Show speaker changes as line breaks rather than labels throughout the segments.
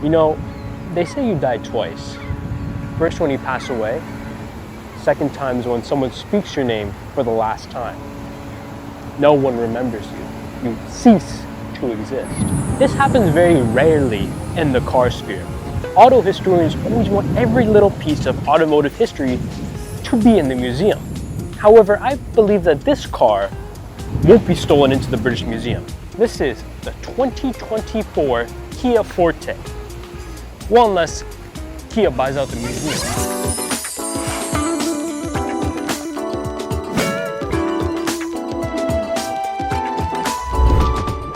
You know, they say you die twice. First when you pass away, second time is when someone speaks your name for the last time. No one remembers you. You cease to exist. This happens very rarely in the car sphere. Auto historians always want every little piece of automotive history to be in the museum. However, I believe that this car won't be stolen into the British Museum. This is the 2024 Kia Forte. Well, unless Kia buys out the museum.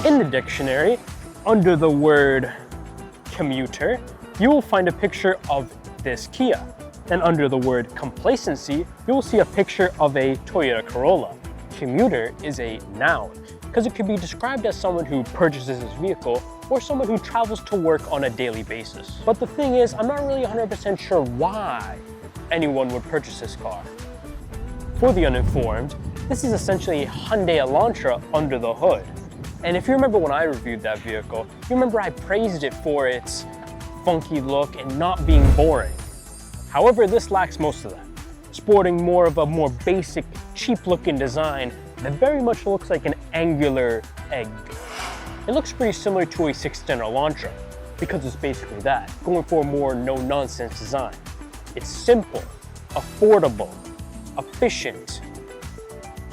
In the dictionary, under the word commuter, you will find a picture of this Kia. And under the word complacency, you will see a picture of a Toyota Corolla. Commuter is a noun because it could be described as someone who purchases this vehicle or someone who travels to work on a daily basis. But the thing is, I'm not really 100% sure why anyone would purchase this car. For the uninformed, this is essentially a Hyundai Elantra under the hood. And if you remember when I reviewed that vehicle, you remember I praised it for its funky look and not being boring. However, this lacks most of that, sporting more of a more basic, cheap-looking design that very much looks like an angular egg. It looks pretty similar to a 610 Elantra because it's basically that, going for a more no-nonsense design. It's simple, affordable, efficient,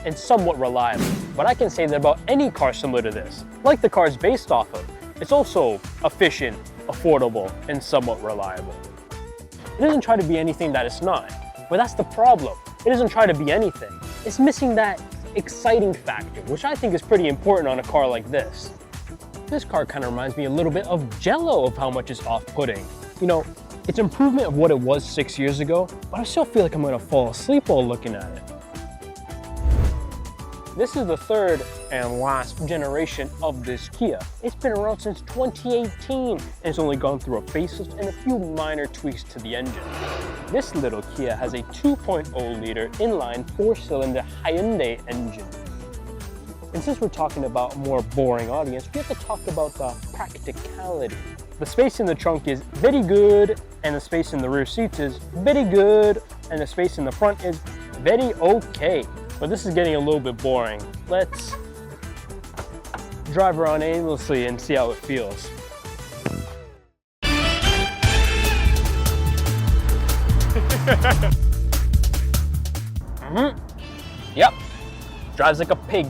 and somewhat reliable. But I can say that about any car similar to this, like the car it's based off of, it's also efficient, affordable, and somewhat reliable. It doesn't try to be anything that it's not, but that's the problem. It doesn't try to be anything. It's missing that exciting factor, which I think is pretty important on a car like this. This car kind of reminds me a little bit of Jello of how much it's off-putting. You know, it's improvement of what it was 6 years ago, but I still feel like I'm gonna fall asleep while looking at it. This is the third and last generation of this Kia. It's been around since 2018 and it's only gone through a facelift and a few minor tweaks to the engine. This little Kia has a 2.0 liter inline 4-cylinder Hyundai engine. And since we're talking about a more boring audience, we have to talk about the practicality. The space in the trunk is very good and the space in the rear seats is very good and the space in the front is very okay. But this is getting a little bit boring. Let's drive around aimlessly and see how it feels. Yep, drives like a pig,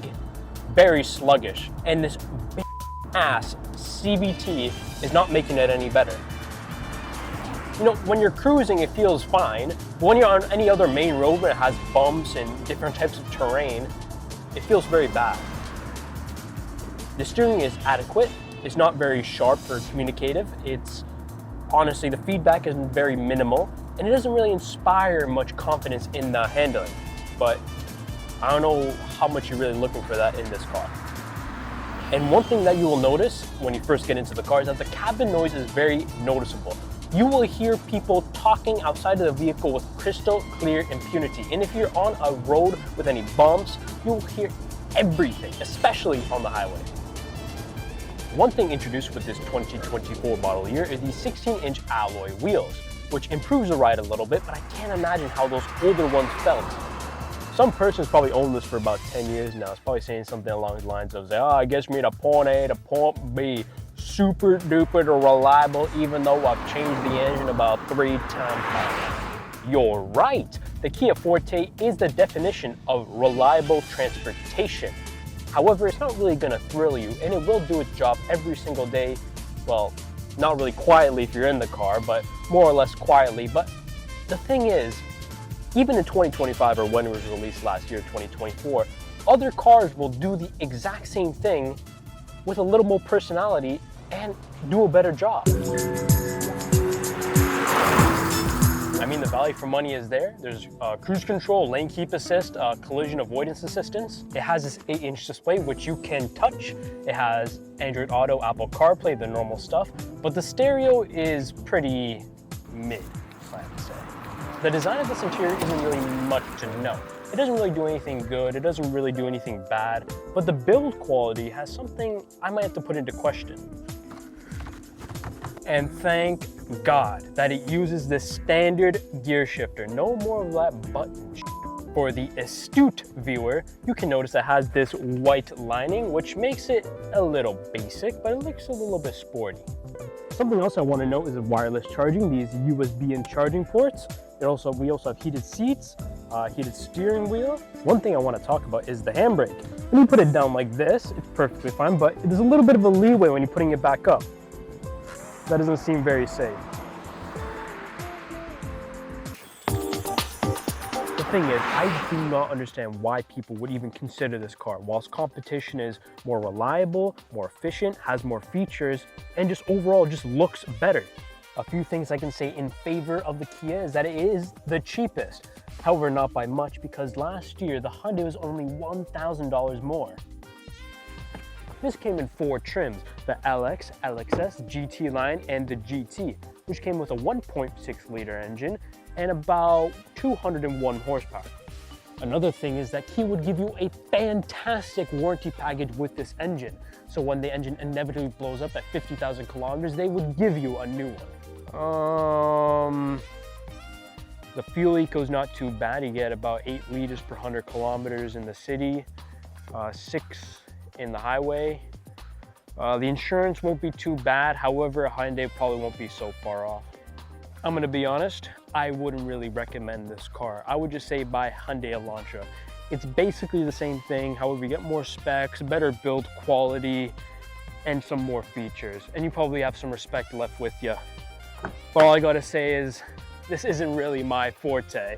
very sluggish. And this big ass CVT is not making it any better. You know, when you're cruising, it feels fine. But when you're on any other main road where it has bumps and different types of terrain, it feels very bad. The steering is adequate. It's not very sharp or communicative. It's honestly, the feedback is very minimal and it doesn't really inspire much confidence in the handling. But I don't know how much you're really looking for that in this car. And one thing that you will notice when you first get into the car is that the cabin noise is very noticeable. You will hear people talking outside of the vehicle with crystal clear impunity. And if you're on a road with any bumps, you'll hear everything, especially on the highway. One thing introduced with this 2024 model year is the 16-inch alloy wheels, which improves the ride a little bit, but I can't imagine how those older ones felt. Some person's probably owned this for about 10 years now. It's probably saying something along the lines of, oh, it gets me to point A to point B. Super duper reliable, even though I've changed the engine about 3 times. You're right. The Kia Forte is the definition of reliable transportation. However, it's not really going to thrill you, and it will do its job every single day. Well, not really quietly if you're in the car, but more or less quietly. But the thing is, even in 2025 or when it was released last year, 2024, other cars will do the exact same thing with a little more personality and do a better job. I mean, the value for money is there. There's cruise control, lane keep assist, collision avoidance assistance. It has this 8-inch display, which you can touch. It has Android Auto, Apple CarPlay, the normal stuff, but the stereo is pretty mid, if I have to say. The design of this interior isn't really much to know. It doesn't really do anything good, it doesn't really do anything bad, but the build quality has something I might have to put into question. And thank God that it uses the standard gear shifter. No more of that button shit. For the astute viewer, you can notice it has this white lining, which makes it a little basic, but it looks a little bit sporty. Something else I want to note is the wireless charging, these USB and charging ports. We also have heated seats, heated steering wheel. One thing I want to talk about is the handbrake. When you put it down like this, it's perfectly fine, but there's a little bit of a leeway when you're putting it back up. That doesn't seem very safe. The thing is, I do not understand why people would even consider this car. Whilst competition is more reliable, more efficient, has more features, and just overall just looks better. A few things I can say in favor of the Kia is that it is the cheapest. However, not by much, because last year the Hyundai was only $1,000 more. This came in 4 trims, the LX, LXS, GT line, and the GT, which came with a 1.6 liter engine and about 201 horsepower. Another thing is that Kia would give you a fantastic warranty package with this engine. So when the engine inevitably blows up at 50,000 kilometers, they would give you a new one. The fuel eco is not too bad. You get about 8 liters per 100 kilometers in the city, 6 in the highway. The insurance won't be too bad. However, a Hyundai probably won't be so far off. I'm gonna be honest, I wouldn't really recommend this car. I would just say buy Hyundai Elantra. It's basically the same thing. However, you get more specs, better build quality, and some more features. And you probably have some respect left with you. But all I gotta say is, this isn't really my forte.